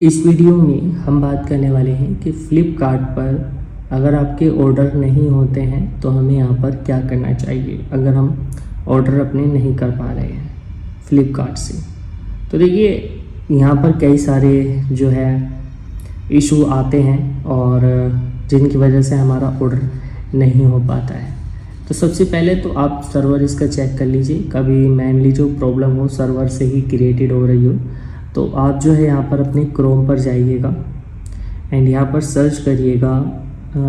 इस वीडियो में हम बात करने वाले हैं कि फ्लिपकार्ट पर अगर आपके ऑर्डर नहीं होते हैं तो हमें यहाँ पर क्या करना चाहिए अगर हम ऑर्डर अपने नहीं कर पा रहे हैं फ्लिपकार्ट से। तो देखिए यहाँ पर कई सारे जो है इशू आते हैं और जिनकी वजह से हमारा ऑर्डर नहीं हो पाता है। तो सबसे पहले तो आप सर्वर इसका चेक कर लीजिए, कभी मेनली जो प्रॉब्लम हो सर्वर से ही क्रिएटेड हो रही हो। तो आप जो है यहाँ पर अपने क्रोम पर जाइएगा एंड यहाँ पर सर्च करिएगा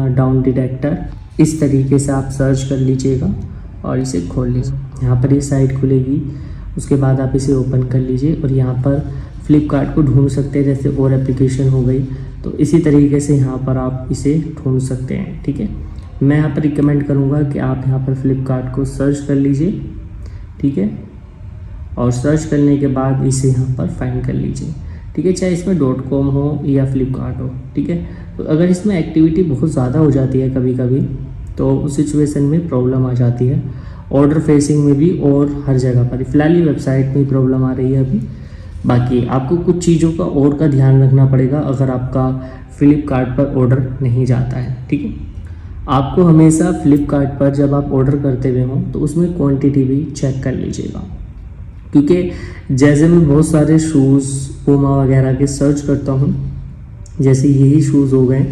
डाउन डिटेक्टर। इस तरीके से आप सर्च कर लीजिएगा और इसे खोल लीजिए। यहाँ पर ये साइट खुलेगी, उसके बाद आप इसे ओपन कर लीजिए और यहाँ पर फ्लिपकार्ट को ढूंढ सकते हैं, जैसे और एप्लीकेशन हो गई। तो इसी तरीके से यहाँ पर आप इसे ढूंढ सकते हैं, ठीक है। मैं यहाँ पर रिकमेंड करूँगा कि आप यहाँ पर फ्लिपकार्ट को सर्च कर लीजिए, ठीक है, और सर्च करने के बाद इसे यहाँ पर फाइंड कर लीजिए, ठीक है। चाहे इसमें .com हो या फ्लिपकार्ट हो, ठीक है। तो अगर इसमें एक्टिविटी बहुत ज़्यादा हो जाती है कभी कभी तो उस सिचुएशन में प्रॉब्लम आ जाती है, ऑर्डर फेसिंग में भी और हर जगह पर। फिलहाल ये वेबसाइट में प्रॉब्लम आ रही है अभी। बाकी आपको कुछ चीज़ों का और का ध्यान रखना पड़ेगा अगर आपका फ्लिपकार्ट पर ऑर्डर नहीं जाता है, ठीक है। आपको हमेशा फ्लिपकार्ट पर जब आप ऑर्डर करते हुए हों तो उसमें क्वांटिटी भी चेक कर लीजिएगा, क्योंकि जैसे मैं बहुत सारे शूज़ पूमा वगैरह के सर्च करता हूँ, जैसे यही शूज़ हो गए,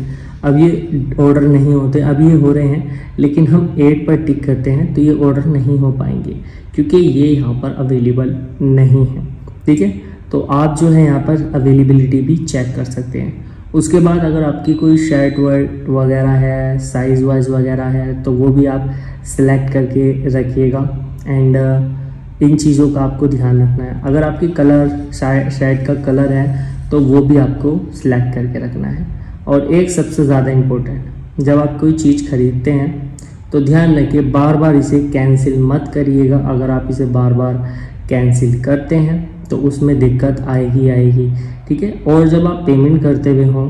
अब ये ऑर्डर नहीं होते, अब ये हो रहे हैं लेकिन हम ऐड पर टिक करते हैं तो ये ऑर्डर नहीं हो पाएंगे क्योंकि ये यहाँ पर अवेलेबल नहीं है, ठीक है। तो आप जो है यहाँ पर अवेलेबिलिटी भी चेक कर सकते हैं। उसके बाद अगर आपकी कोई शर्ट वर्ट वगैरह है, साइज़ वाइज वगैरह है, तो वो भी आप सिलेक्ट करके रखिएगा एंड इन चीज़ों का आपको ध्यान रखना है। अगर आपकी कलर शर्ट का कलर है तो वो भी आपको सिलेक्ट करके रखना है। और एक सबसे ज़्यादा इम्पोर्टेंट, जब आप कोई चीज़ खरीदते हैं तो ध्यान रखिए बार बार इसे कैंसिल मत करिएगा। अगर आप इसे बार बार कैंसिल करते हैं तो उसमें दिक्कत आएगी, ठीक है। और जब आप पेमेंट करते हुए हों,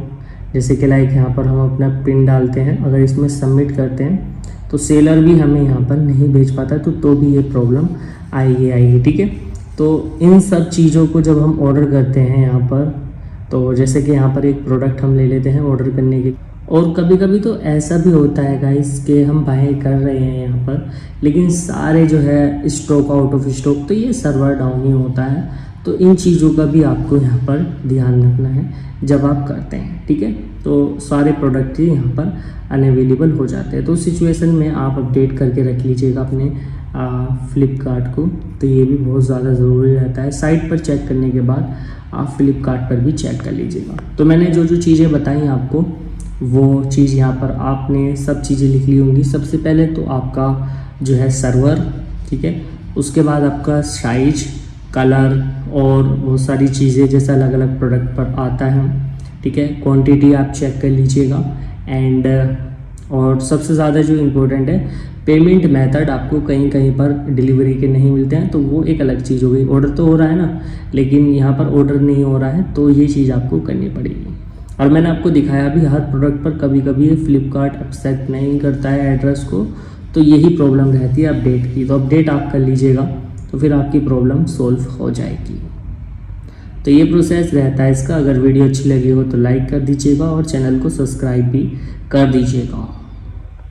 जैसे कि लाइक यहाँ पर हम अपना पिन डालते हैं, अगर इसमें सबमिट करते हैं तो सेलर भी हमें यहाँ पर नहीं भेज पाता, तो भी ये प्रॉब्लम आएगी, ठीक है। तो इन सब चीज़ों को जब हम ऑर्डर करते हैं यहाँ पर, तो जैसे कि यहाँ पर एक प्रोडक्ट हम ले लेते हैं ऑर्डर करने के, और कभी कभी तो ऐसा भी होता है गाइस कि हम बाय कर रहे हैं यहाँ पर लेकिन सारे जो है स्टॉक आउट ऑफ स्टॉक, तो ये सर्वर डाउन ही होता है। तो इन चीज़ों का भी आपको यहाँ पर ध्यान रखना है जब आप करते हैं, ठीक है। तो सारे प्रोडक्ट ही यहाँ पर अनअवेलेबल हो जाते हैं। तो उस सिचुएशन में आप अपडेट करके रख लीजिएगा अपने फ्लिपकार्ट को, तो ये भी बहुत ज़्यादा ज़रूरी रहता है। साइट पर चेक करने के बाद आप फ्लिपकार्ट पर भी चेक कर लीजिएगा। तो मैंने जो चीज़ें बताई आपको वो चीज़ यहाँ पर आपने सब चीज़ें लिख ली होंगी। सबसे पहले तो आपका जो है सर्वर, ठीक है, उसके बाद आपका साइज, कलर और बहुत सारी चीज़ें जैसे अलग अलग प्रोडक्ट पर आता है, ठीक है। क्वांटिटी आप चेक कर लीजिएगा एंड और सबसे ज़्यादा जो इम्पोर्टेंट है, पेमेंट मेथड आपको कहीं कहीं पर डिलीवरी के नहीं मिलते हैं, तो वो एक अलग चीज़ हो गई। ऑर्डर तो हो रहा है ना, लेकिन यहाँ पर ऑर्डर नहीं हो रहा है, तो ये चीज़ आपको करनी पड़ेगी। और मैंने आपको दिखाया भी हर प्रोडक्ट पर कभी कभी फ्लिपकार्ट एक्सेप्ट नहीं करता है एड्रेस को, तो यही प्रॉब्लम रहती है अपडेट की। तो अपडेट आप कर लीजिएगा तो फिर आपकी प्रॉब्लम सॉल्व हो जाएगी। तो ये प्रोसेस रहता है इसका। अगर वीडियो अच्छी लगी हो तो लाइक कर दीजिएगा और चैनल को सब्सक्राइब भी कर दीजिएगा।